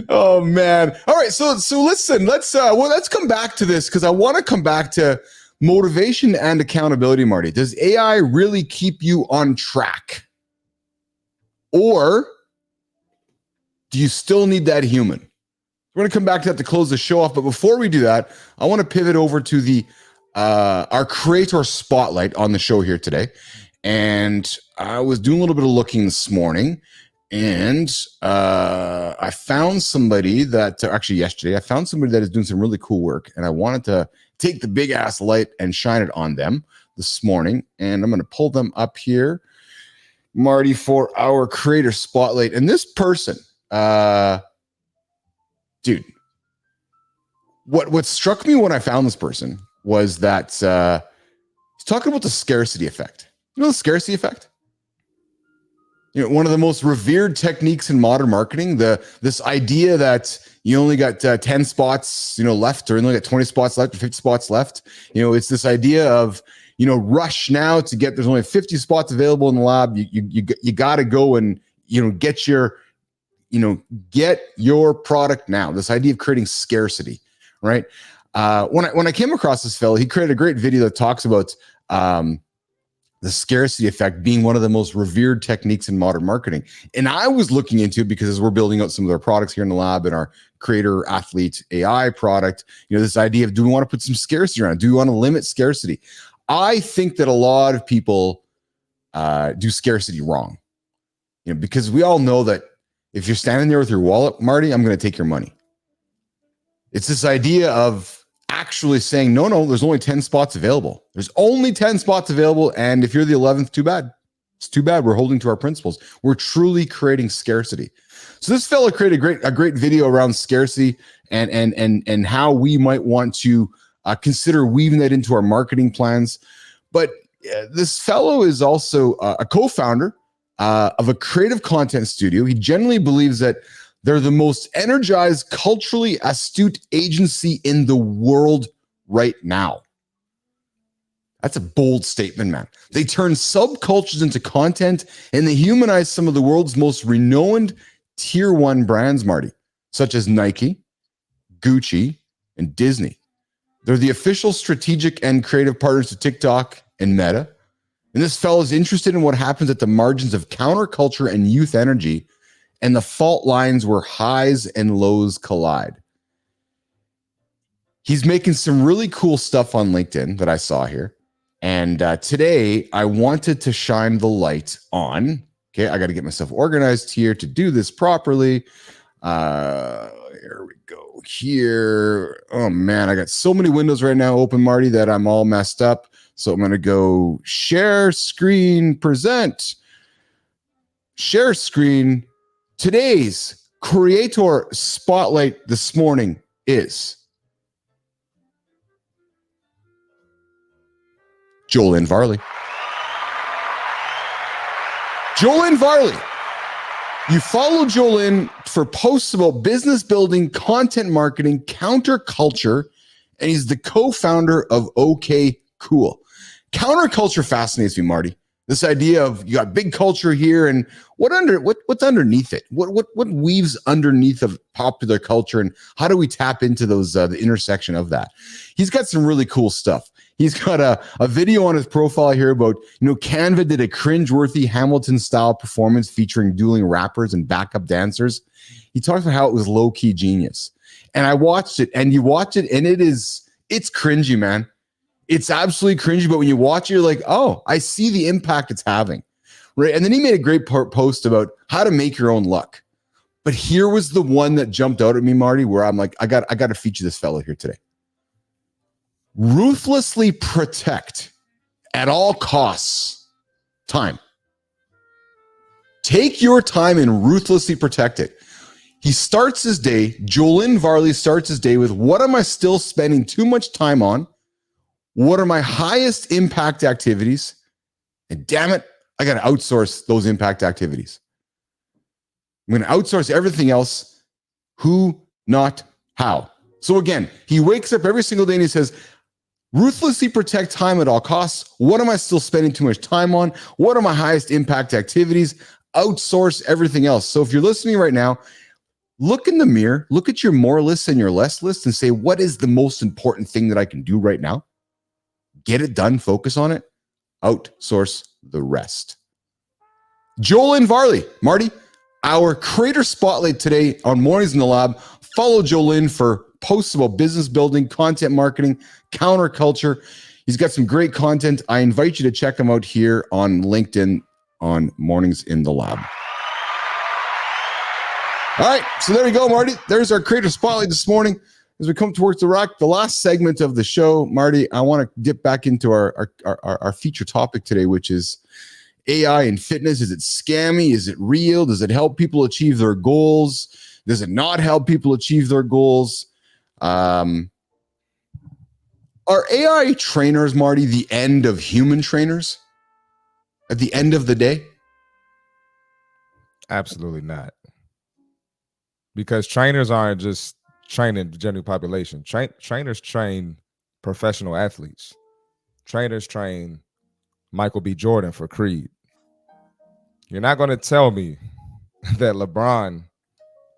Oh man. All right. So listen, let's come back to this, because I want to come back to motivation and accountability, Marty. Does AI really keep you on track? Or do you still need that human? We're going to come back to that to close the show off. But before we do that, I want to pivot over to the our creator spotlight on the show here today. And I was doing a little bit of looking this morning, and I found somebody that yesterday, I found somebody that is doing some really cool work, and I wanted to take the big ass light and shine it on them this morning. And I'm going to pull them up here, Marty, for our creator spotlight. And this person, dude, what struck me when I found this person was that he's talking about the scarcity effect. You know the scarcity effect? One of the most revered techniques in modern marketing, this idea that you only got 10 spots, left, or you only got 20 spots left, or 50 spots left. It's this idea of, rush now to get, there's only 50 spots available in the lab. You got to go and, get your get your product now. This idea of creating scarcity, right? When I came across this fellow, he created a great video that talks about the scarcity effect being one of the most revered techniques in modern marketing. And I was looking into it because as we're building out some of our products here in the lab and our creator athlete AI product, this idea of, do we want to put some scarcity around? Do we want to limit scarcity? I think that a lot of people do scarcity wrong, because we all know that if you're standing there with your wallet, Marty, I'm going to take your money. It's this idea of actually saying, no, there's only 10 spots available. There's only 10 spots available. And if you're the 11th, too bad. It's too bad. We're holding to our principles. We're truly creating scarcity. So this fellow created a great video around scarcity and how we might want to consider weaving that into our marketing plans. But this fellow is also a co-founder of a creative content studio. He generally believes that they're the most energized, culturally astute agency in the world right now. That's a bold statement, man. They turn subcultures into content, and they humanize some of the world's most renowned tier 1 brands, Marty, such as Nike, Gucci, and Disney. They're the official strategic and creative partners to TikTok and Meta. And this fellow is interested in what happens at the margins of counterculture and youth energy, and the fault lines where highs and lows collide. He's making some really cool stuff on LinkedIn that I saw here. And today I wanted to shine the light on, I got to get myself organized here to do this properly. Here we go here. Oh man, I got so many windows right now open, Marty, that I'm all messed up. So I'm going to go share screen, present, share screen. Today's creator spotlight this morning is Julian Varlie. Julian Varlie. You follow Julian for posts about business building, content marketing, counterculture, and he's the co-founder of OK Cool. Counterculture fascinates me, Marty. This idea of you got big culture here, and what's underneath it? What weaves underneath of popular culture, and how do we tap into those the intersection of that? He's got some really cool stuff. He's got a video on his profile here about, Canva did a cringeworthy Hamilton-style performance featuring dueling rappers and backup dancers. He talks about how it was low-key genius. And I watched it, and you watch it, and it's cringy, man. It's absolutely cringy, but when you watch it, you're like, oh, I see the impact it's having, right? And then he made a great post about how to make your own luck. But here was the one that jumped out at me, Marty, where I'm like, I got to feature this fellow here today. Ruthlessly protect at all costs time. Take your time and ruthlessly protect it. He starts his day, Julian Varlie starts his day with, what am I still spending too much time on? What are my highest impact activities? And damn it, I got to outsource those impact activities. I'm going to outsource everything else. Who, not how. So again, he wakes up every single day and he says, ruthlessly protect time at all costs. What am I still spending too much time on? What are my highest impact activities? Outsource everything else. So if you're listening right now, look in the mirror, look at your more lists and your less lists and say, what is the most important thing that I can do right now? Get it done, focus on it, outsource the rest. Julian Varlie, Marty, our creator spotlight today on Mornings in the Lab. Follow Julian for posts about business building, content marketing, counterculture. He's got some great content. I invite you to check him out here on LinkedIn on Mornings in the Lab. All right, so there we go, Marty. There's our creator spotlight this morning. As we come towards the last segment of the show, Marty, I want to dip back into our feature topic today, which is AI and fitness. Is it scammy? Is it real? Does it help people achieve their goals? Does it not help people achieve their goals? Are AI trainers, Marty, the end of human trainers at the end of the day? Absolutely not. Because trainers aren't just training the general population. Trainers train professional athletes. Trainers train Michael B. Jordan for Creed. You're not going to tell me that LeBron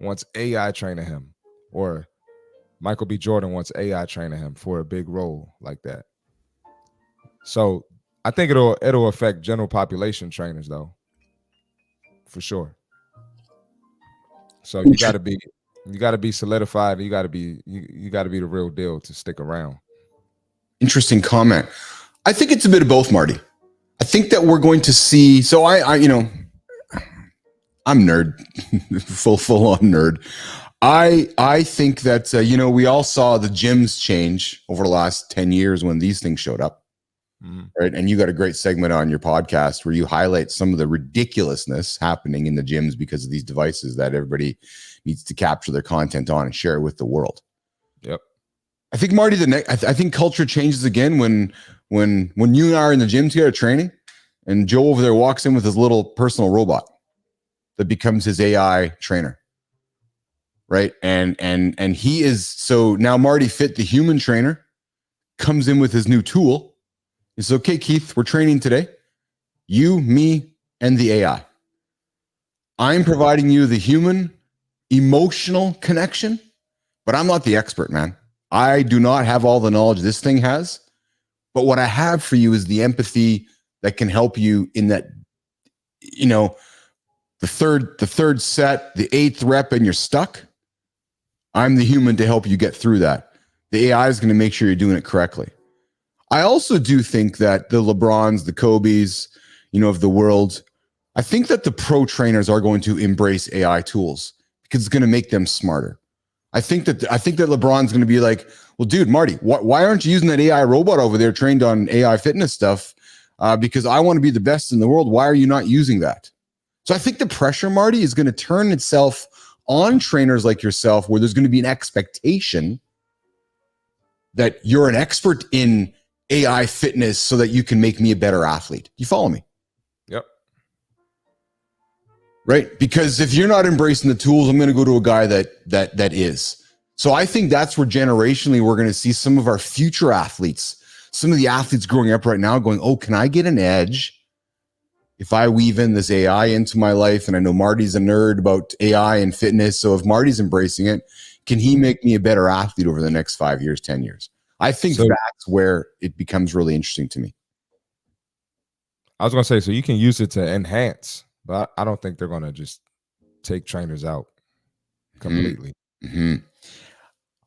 wants AI training him, or Michael B. Jordan wants AI training him for a big role like that. So I think it'll affect general population trainers though, for sure. So you got to be solidified. You got to be the real deal to stick around. Interesting comment. I think it's a bit of both, Marty. I think that we're going to see. So I'm nerd, full on nerd. I think that we all saw the gyms change over the last 10 years when these things showed up. Right. And you got a great segment on your podcast where you highlight some of the ridiculousness happening in the gyms because of these devices that everybody needs to capture their content on and share it with the world. Yep. I think, Marty, I think culture changes again when you and I are in the gym together training and Joe over there walks in with his little personal robot that becomes his AI trainer. Right. And he is, so now Marty Fit, the human trainer, comes in with his new tool. He says, okay, Keith, we're training today. You, me, and the AI. I'm providing you the human emotional connection, but I'm not the expert, man. I do not have all the knowledge this thing has. But what I have for you is the empathy that can help you in that, the third set, the 8th rep, and you're stuck. I'm the human to help you get through that. The AI is going to make sure you're doing it correctly. I also do think that the LeBrons, the Kobes, of the world, I think that the pro trainers are going to embrace AI tools because it's going to make them smarter. I think that LeBron's going to be like, well, dude, Marty, why aren't you using that AI robot over there trained on AI fitness stuff? Because I want to be the best in the world. Why are you not using that? So I think the pressure, Marty, is going to turn itself on trainers like yourself, where there's going to be an expectation that you're an expert in AI fitness so that you can make me a better athlete. You follow me? Yep. Right? Because if you're not embracing the tools, I'm going to go to a guy that is. So I think that's where generationally we're going to see some of our future athletes, some of the athletes growing up right now going, oh, can I get an edge if I weave in this AI into my life? And I know Marty's a nerd about AI and fitness. So if Marty's embracing it, can he make me a better athlete over the next 5 years, 10 years? I think that's where it becomes really interesting to me. I was going to say, so you can use it to enhance, but I don't think they're going to just take trainers out completely. Mm-hmm.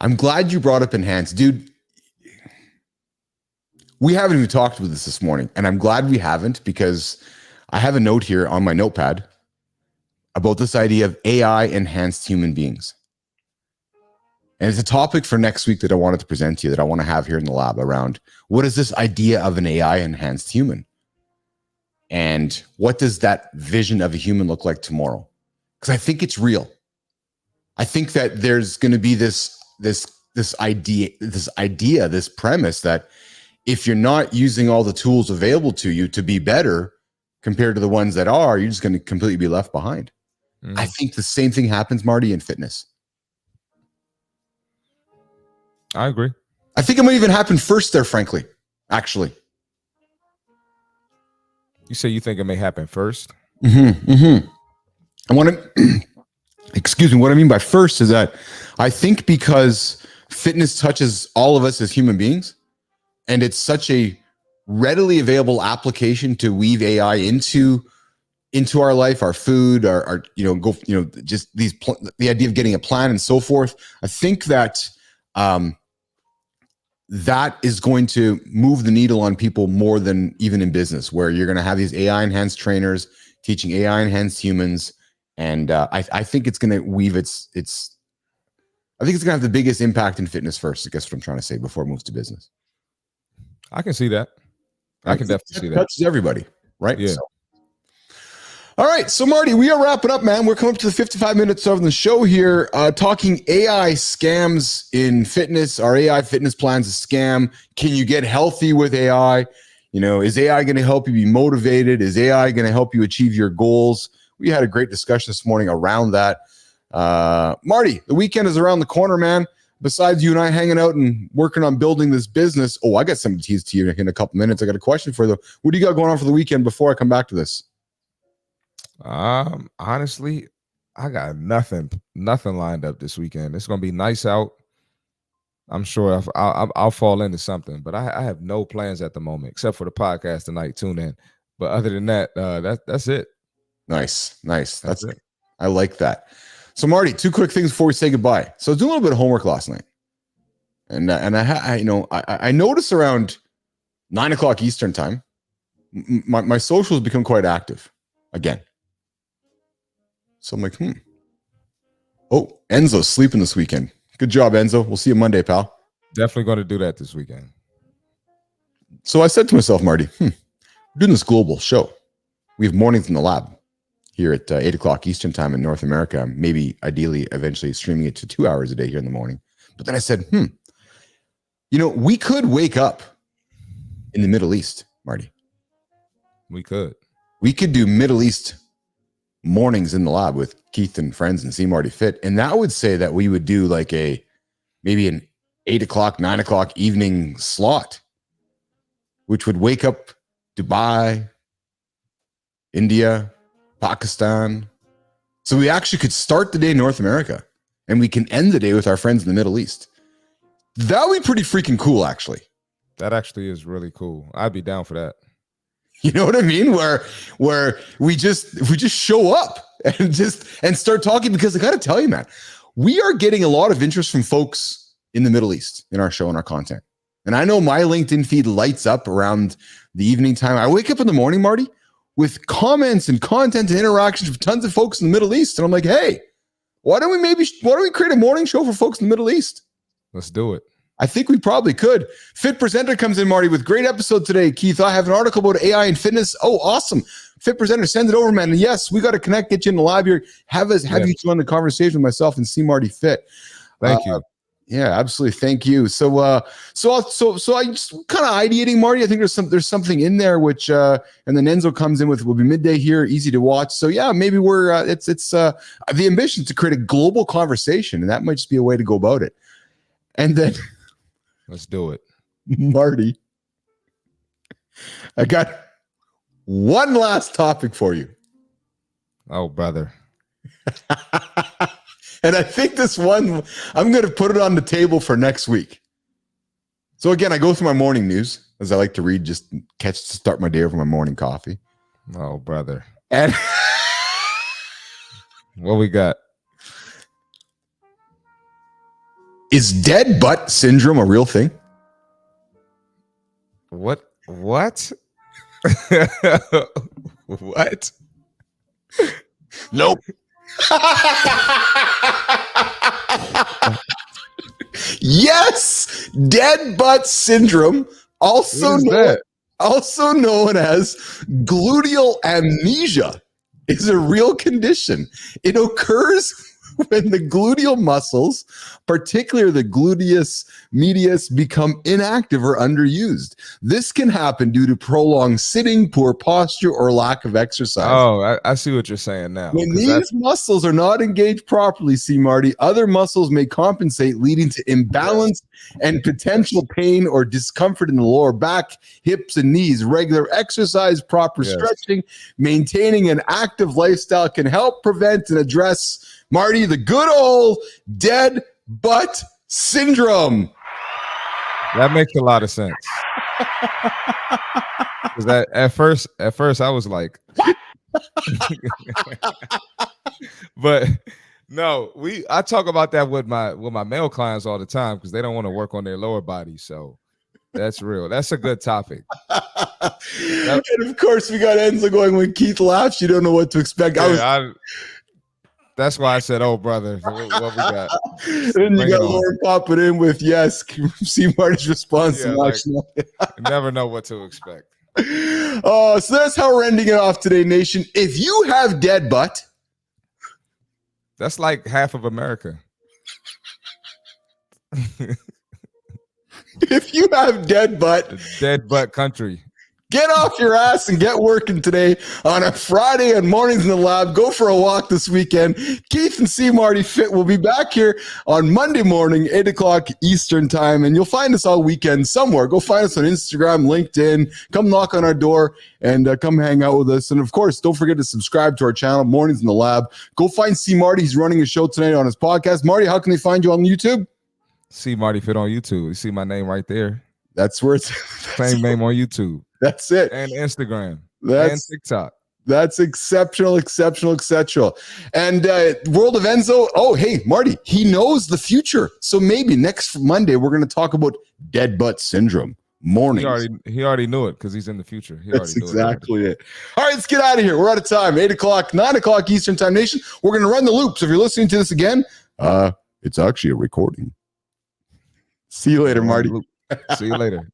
I'm glad you brought up enhance, dude. We haven't even talked about this morning, and I'm glad we haven't, because I have a note here on my notepad about this idea of AI enhanced human beings. And it's a topic for next week that I wanted to present to you, that I want to have here in the lab, around what is this idea of an AI enhanced human? And what does that vision of a human look like tomorrow? Because I think it's real. I think that there's going to be this idea, this premise that if you're not using all the tools available to you to be better compared to the ones that are, you're just going to completely be left behind. I think the same thing happens, Marty, in fitness. I agree. I think it might even happen first there, frankly, actually. You say you think it may happen first? I want to, excuse me, what I mean by first is that I think because fitness touches all of us as human beings, and it's such a readily available application to weave AI into our life, our food, just the idea of getting a plan and so forth. I think that that is going to move the needle on people more than even in business, where you're going to have these AI enhanced trainers teaching AI enhanced humans. And I think it's going to weave I think it's going to have the biggest impact in fitness first. I guess what I'm trying to say before it moves to business. I can see that. I can definitely see that. Touches everybody, right? Yeah. So. All right, so Marty, we are wrapping up, man. We're coming up to the 55 minutes of the show here, talking AI scams in fitness. Are AI fitness plans a scam? Can you get healthy with AI? Is AI going to help you be motivated? Is AI going to help you achieve your goals? We had a great discussion this morning around that. Marty, the weekend is around the corner, man. Besides you and I hanging out and working on building this business, I got some to tease to you in a couple minutes. I got a question for you. What do you got going on for the weekend before I come back to this? Honestly, I got nothing lined up this weekend. It's gonna be nice out. I'm sure I'll fall into something, but I have no plans at the moment except for the podcast tonight. Tune in. But other than that, that's it. Nice. That's it. I like that. So Marty, 2 quick things before we say goodbye. So I was doing a little bit of homework last night, and I noticed around 9 o'clock Eastern time, my socials become quite active again. So I'm like, oh, Enzo's sleeping this weekend. Good job, Enzo. We'll see you Monday, pal. Definitely going to do that this weekend. So I said to myself, Marty, we're doing this global show. We have mornings in the lab here at 8 o'clock Eastern time in North America, maybe ideally eventually streaming it to 2 hours a day here in the morning. But then I said, we could wake up in the Middle East, Marty. We could do Middle East mornings in the lab with Keith and friends and See Marty Fit. And that would say that we would do like maybe an 8 o'clock, 9 o'clock evening slot, which would wake up Dubai, India, Pakistan. So we actually could start the day in North America and we can end the day with our friends in the Middle East. That would be pretty freaking cool, actually. That actually is really cool. I'd be down for that. You know what I mean? Where we just show up and start talking, because I got to tell you, man, we are getting a lot of interest from folks in the Middle East in our show and our content. And I know my LinkedIn feed lights up around the evening time. I wake up in the morning, Marty, with comments and content and interactions from tons of folks in the Middle East. And I'm like, hey, why don't we create a morning show for folks in the Middle East? Let's do it. I think we probably could. Fit Presenter comes in, Marty, with great episode today. Keith, I have an article about AI and fitness. Oh, awesome. Fit Presenter, send it over, man. And yes, we got to connect, get you in the lab here. Have you join the conversation with myself and See Marty Fit. Thank you. Yeah, absolutely. Thank you. So I just kind of ideating, Marty. I think there's something in there which, and then Enzo comes in with, will be midday here, easy to watch. So yeah, maybe it's the ambition to create a global conversation, and that might just be a way to go about it. And then let's do it. Marty, I got one last topic for you. Oh, brother. And I think this one, I'm going to put it on the table for next week. So again, I go through my morning news, as I like to read, just start my day over my morning coffee. Oh, brother. And what we got? Is dead butt syndrome a real thing? What? What? Nope. Yes, dead butt syndrome, also known as gluteal amnesia, is a real condition. It occurs when the gluteal muscles, particularly the gluteus medius, become inactive or underused. This can happen due to prolonged sitting, poor posture, or lack of exercise. Oh, I see what you're saying now. When these muscles are not engaged properly, see Marty, other muscles may compensate, leading to imbalance and potential pain or discomfort in the lower back, hips, and knees. Regular exercise, proper stretching, maintaining an active lifestyle can help prevent and address, Marty, the good old dead butt syndrome. That makes a lot of sense. That at first I was like, but no, I talk about that with my male clients all the time because they don't want to work on their lower body. So that's real. That's a good topic. And of course, we got Enzo going, when Keith laughs, you don't know what to expect. That's why I said, "Oh, brother, what we got?" And you got Lauren popping in with, "Yes." See Marty's response. You never know what to expect. Oh, so that's how we're ending it off today, nation. If you have dead butt, that's like half of America. If you have dead butt, the dead butt country. Get off your ass and get working today on a Friday on Mornings in the Lab. Go for a walk this weekend. Keith and C. Marty Fit will be back here on Monday morning, 8 o'clock Eastern time. And you'll find us all weekend somewhere. Go find us on Instagram, LinkedIn. Come knock on our door and come hang out with us. And of course, don't forget to subscribe to our channel, Mornings in the Lab. Go find C. Marty. He's running a show tonight on his podcast. Marty, how can they find you on YouTube? See Marty Fit on YouTube. You see my name right there. That's where it's same name on YouTube. That's it. And Instagram. And TikTok. That's exceptional. And World of Enzo. Oh, hey, Marty, he knows the future. So maybe next Monday we're going to talk about dead butt syndrome. Mornings. He already knew it because he's in the future. That's exactly it. All right, let's get out of here. We're out of time. 8 o'clock, 9 o'clock Eastern Time Nation. We're going to run the loop. So if you're listening to this again, it's actually a recording. See you later, Marty. See you later.